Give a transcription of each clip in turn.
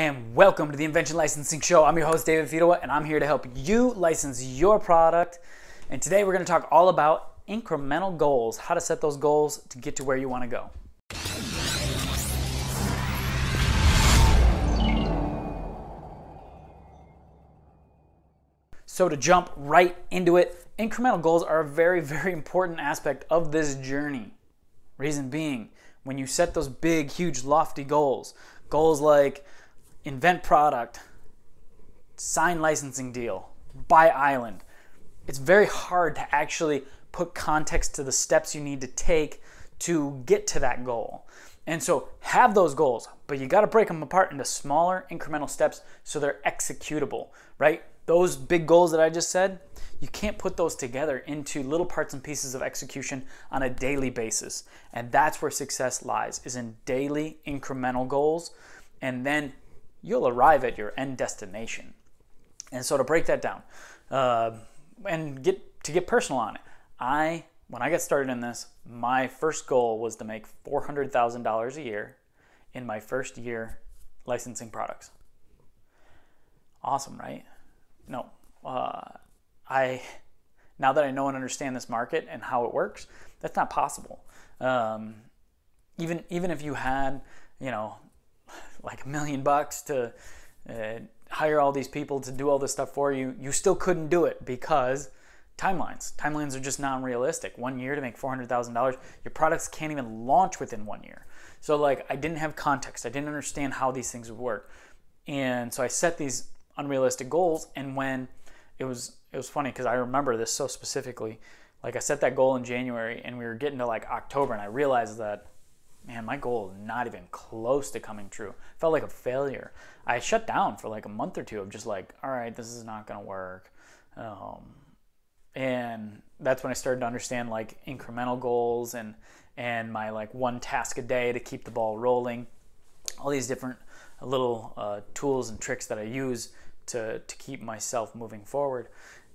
And welcome to the Invention Licensing Show. I'm your host, David Fidowa, and I'm here to help you license your product. And today we're going to talk all about incremental goals, how to set those goals to get to where you want to go. So to jump right into it, incremental goals are a very, very important aspect of this journey. Reason being, when you set those big, huge, lofty goals like invent product, sign licensing deal, buy island, it's very hard to actually put context to the steps you need to take to get to that goal. And so have those goals, but you got to break them apart into smaller incremental steps so they're executable, right? Those big goals that I just said, you can't put those together into little parts and pieces of execution on a daily basis. And that's where success lies, is in daily incremental goals. And then you'll arrive at your end destination. And so to break that down and get personal on it, when I got started in this, my first goal was to make $400,000 a year in my first year licensing products. Awesome, right? No, now that I know and understand this market and how it works, that's not possible. Even if you had, like $1 million to hire all these people to do all this stuff for you, you still couldn't do it because timelines are just not realistic. 1 year to make $400,000, your products can't even launch within 1 year. So I didn't have context. I didn't understand how these things would work. And so I set these unrealistic goals, and when it was funny because I remember this so specifically. I set that goal in January and we were getting to October, and I realized that, man, my goal is not even close to coming true. I felt like a failure. I shut down for a month or two of just all right, this is not going to work. And that's when I started to understand incremental goals and my one task a day to keep the ball rolling. All these different little tools and tricks that I use to keep myself moving forward.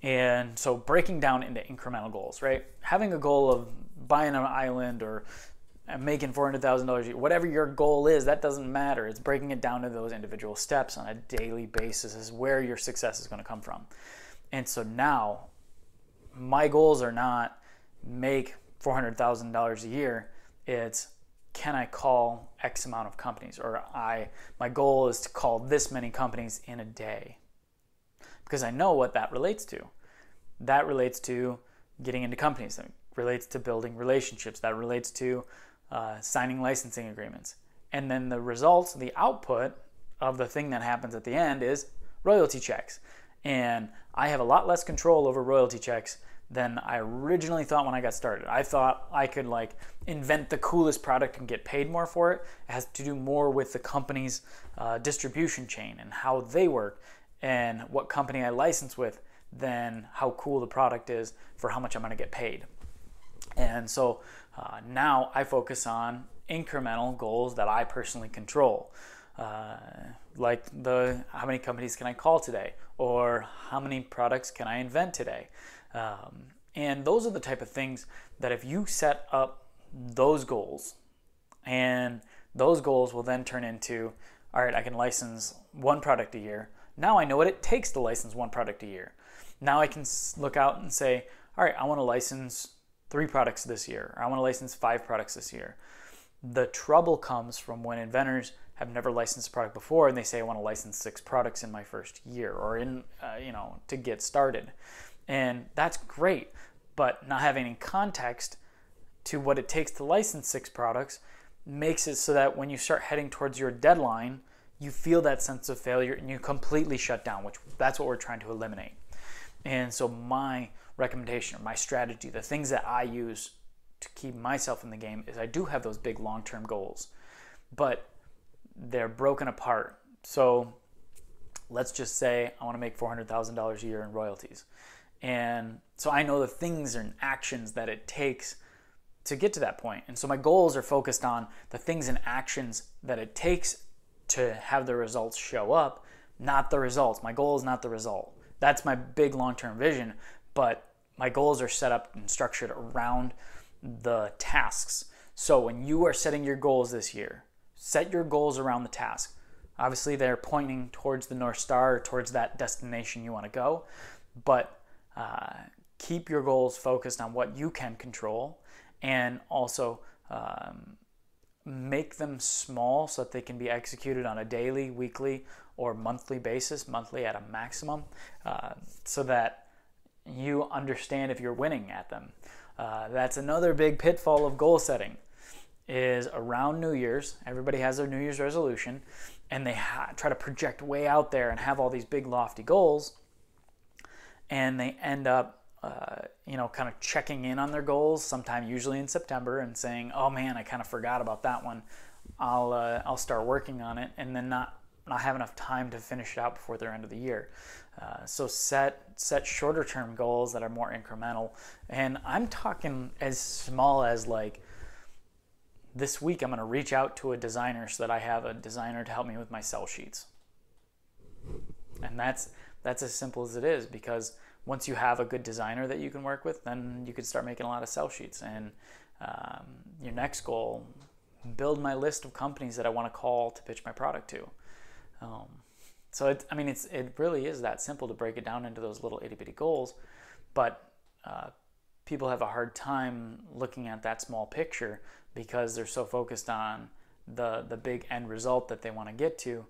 And so breaking down into incremental goals, right? Having a goal of buying an island or making $400,000 a year, whatever your goal is, that doesn't matter. It's breaking it down to those individual steps on a daily basis is where your success is going to come from. And so now my goals are not make $400,000 a year. It's, can I call X amount of companies? Or my goal is to call this many companies in a day. Because I know what that relates to. That relates to getting into companies. That relates to building relationships. That relates to signing licensing agreements. And then the results, the output of the thing that happens at the end is royalty checks. And I have a lot less control over royalty checks than I originally thought when I got started. I thought I could invent the coolest product and get paid more for it. It has to do more with the company's distribution chain and how they work and what company I license with than how cool the product is for how much I'm going to get paid. And so now I focus on incremental goals that I personally control. How many companies can I call today? Or how many products can I invent today? And those are the type of things that if you set up those goals, and those goals will then turn into, all right, I can license one product a year. Now I know what it takes to license one product a year. Now I can look out and say, all right, I want to license 3 products this year, or I want to license 5 products this year. The trouble comes from when inventors have never licensed a product before and they say, I want to license 6 products in my first year or to get started. And that's great, but not having any context to what it takes to license 6 products makes it so that when you start heading towards your deadline, you feel that sense of failure and you completely shut down, which that's what we're trying to eliminate. And so my recommendation or my strategy, the things that I use to keep myself in the game is I do have those big long-term goals, but they're broken apart. So let's just say I want to make $400,000 a year in royalties. And so I know the things and actions that it takes to get to that point. And so my goals are focused on the things and actions that it takes to have the results show up, not the results. My goal is not the result. That's my big long-term vision, but my goals are set up and structured around the tasks. So when you are setting your goals this year, set your goals around the task. Obviously, they're pointing towards the North Star, or towards that destination you want to go, but keep your goals focused on what you can control, and also make them small so that they can be executed on a daily, weekly, or monthly basis, monthly at a maximum, so that you understand if you're winning at them. That's another big pitfall of goal setting, is around New Year's, everybody has their New Year's resolution, and they try to project way out there and have all these big lofty goals, and they end up kind of checking in on their goals sometime, usually in September, and saying, oh man, I kind of forgot about that one. I'll start working on it, and then not have enough time to finish it out before the end of the year. So set shorter term goals that are more incremental. And I'm talking as small as, like, this week I'm going to reach out to a designer so that I have a designer to help me with my sell sheets. And that's as simple as it is, because once you have a good designer that you can work with, then you can start making a lot of sell sheets. And your next goal, build my list of companies that I want to call to pitch my product to. So it really is that simple to break it down into those little itty bitty goals, but people have a hard time looking at that small picture because they're so focused on the big end result that they want to get to,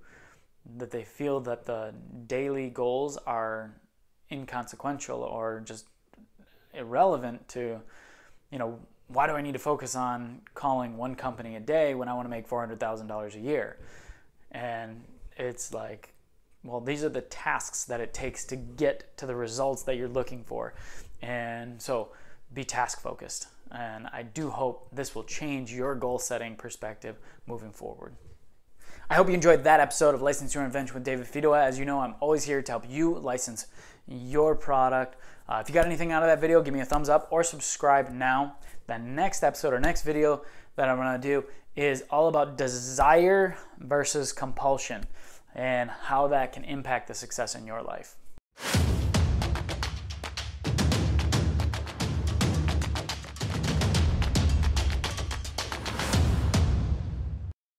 that they feel that the daily goals are inconsequential or just irrelevant to, why do I need to focus on calling one company a day when I want to make $400,000 a year? And it's like, well, these are the tasks that it takes to get to the results that you're looking for. And so be task focused. And I do hope this will change your goal setting perspective moving forward. I hope you enjoyed that episode of License Your Invention with David Fidoa. As you know, I'm always here to help you license your product. If you got anything out of that video, give me a thumbs up or subscribe now. The next episode or next video that I'm going to do is all about desire versus compulsion and how that can impact the success in your life.